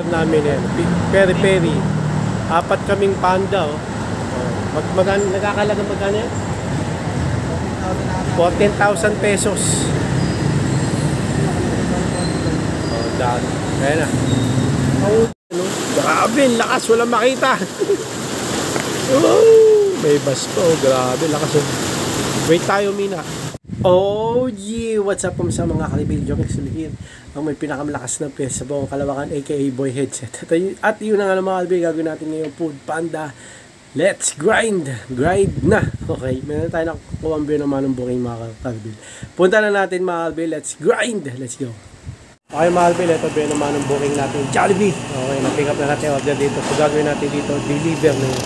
Namin yan, peri-peri. Apat kaming panda, oh. Nagkakalaga magkano yan? 14,000 pesos. Oh, dahil. Kaya na. Oh, ano? Grabe, lakas, walang makita. Oh, may bas pa, oh. Grabe, lakas. Oh. Wait tayo, Mina. Oh yeah, what's up sa mga kalibil jokes here. Ang may pinakamalakas na piyesa sa buong Kalawakan aka Boy Headset. At yun na nga mga kalibil, gagawin natin ngayon Food Panda. Let's grind! Grind na! Okay, meron tayo nakukuha ang biyo naman ng booking mga kalibil. Punta na natin mga kalibil, let's grind! Let's go! Okay mga kalibil, ito biyo naman ng booking natin Jollibee. Okay, na-pick up na natin order dito. So gagawin natin dito, deliver na yun.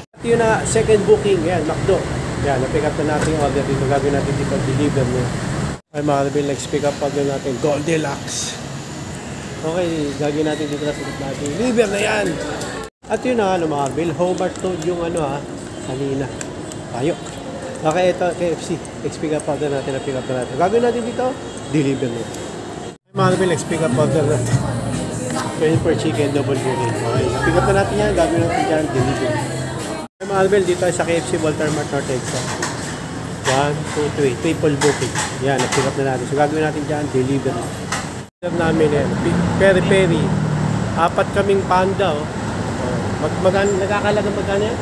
At yun na second booking, yan, McDo. Yan, na-pick up na natin yung order dito. Gagawin natin dito, deliver nyo. Okay, mga kalibil, next pick up order natin, Goldilocks. Okay, gagawin natin dito na pick up natin. Deliver na yan! At yun na, ano mga kalibil, Hobart Toad yung ano ha, kanina. Tayo. Okay, ito, KFC. Next pick up order natin, na-pick up na natin. Gagawin natin dito, deliver nyo. Okay, mga kalibil, next pick up order natin. Pwede for chicken, double booking. Okay, pick up na natin yan, gagawin natin dyan, deliver. Mga kalibil, dito sa KFC Walter Mart North Exit. 1, 2, 3, triple booking. Yan, na-pick up na natin. So gagawin natin dyan, deliver. Order namin yan, peri-peri. Apat kaming panda, oh. Nagkakalaga magkano yan?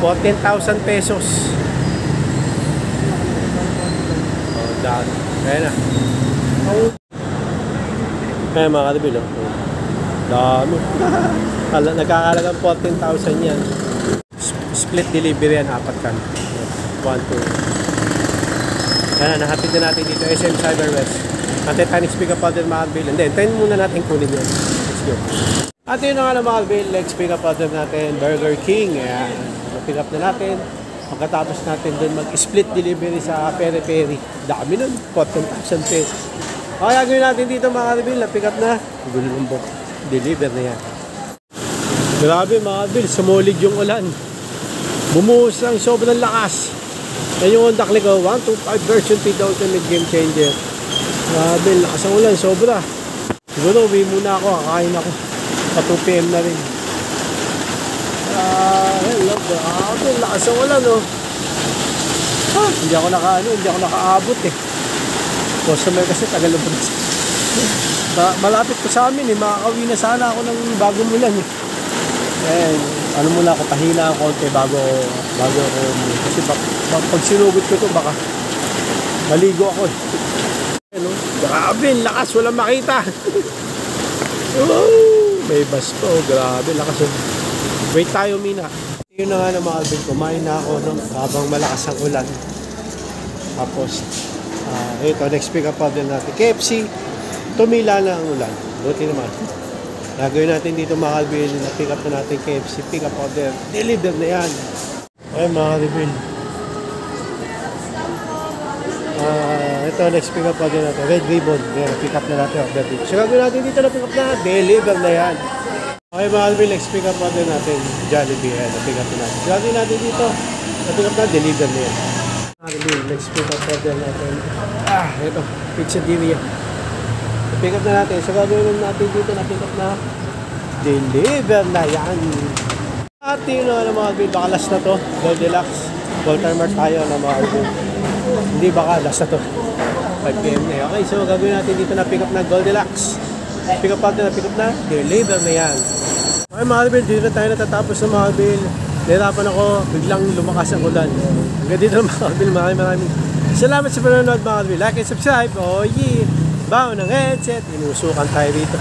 14,000 pesos. Oh, dahil. Kaya na. Kaya mga kalibil, oh. Dami. Nagkakalagang 14,000 yan. Split delivery yan, apat kan. 1, 2. Yan, nahatid na natin dito, SM Cyber West. Natin tayo next pick up order mga kalibil. And then, tayo muna natin kunin yan. Let's go. At yun na nga na mga kalibil, next pick up order natin, Burger King. Yan, pick up na natin. Pagkatapos natin dun mag-split delivery sa peri-peri. Dami nun, 14,000 pesos. Okay, gagawin natin dito mga kalibil, na-pick up na. Gulumbok. Deliver na yan. Grabe mga kalibil, sumulig yung ulan. Bumuhos ng sobrang lakas. Yan yung Honda Click 125 version P Ultimate Game Changer. Grabe, lakas ang ulan, sobra. Siguro, uwi muna ako, kakain ako. Sa 2 PM na rin. Hello, grabe, lakas ang ulan, oh. Hindi ako nakaabot eh. Customer kasi tagal-abot. Malapit ko sa amin eh, makakauwi na sana ako ng bagong ulan eh. Ano muna ako, pahina ako konti bago ako kasi pag sinugod ko to baka maligo ako eh. Ano? Grabe, lakas, walang makita. Oh, may bas pa, oh, grabe, lakas. Wait tayo, Mina. Yun na nga na mga kalibil, kumain na ako habang malakas ang ulan. Tapos, ito, next pick up order natin. KFC, tumila na ang ulan. Buti naman. Gagawin natin dito mga kalibil, na-pick up na natin KFC, pick up order, deliver na yan. Okay mga kalibil. Ito, next pick up order natin, Red Ribbon. Yan, pick up na natin order dito. So gagawin natin dito, na-pick up na, deliver na yan. Okay mga kalibil, next pick up order natin, Jollibee. Yan, na-pick up na natin. So gagawin natin dito, na-pick up na, deliver na yan. Mga kalibil, next pick up order natin. Ito, pizzeria. Pick up na natin. So gagawin natin dito na pick up na deliver na yan. At yun na mga kalibil, baka last na to. Goldilocks. Walter Mart tayo na mga kalibil. Hindi baka last na to. 5 PM na. Okay, so gagawin natin dito na pick up na Goldilocks. Pick up natin na pick up na deliver na yan. Okay mga kalibil, dito na tayo natatapos ng mga kalibil. Nahirapan ako, biglang lumakas ang ulan. Hanggang dito mga kalibil, maraming salamat sa panonood mga kalibil. Like and subscribe. Oh yeah! Bao ng headset, inusukan tayo dito.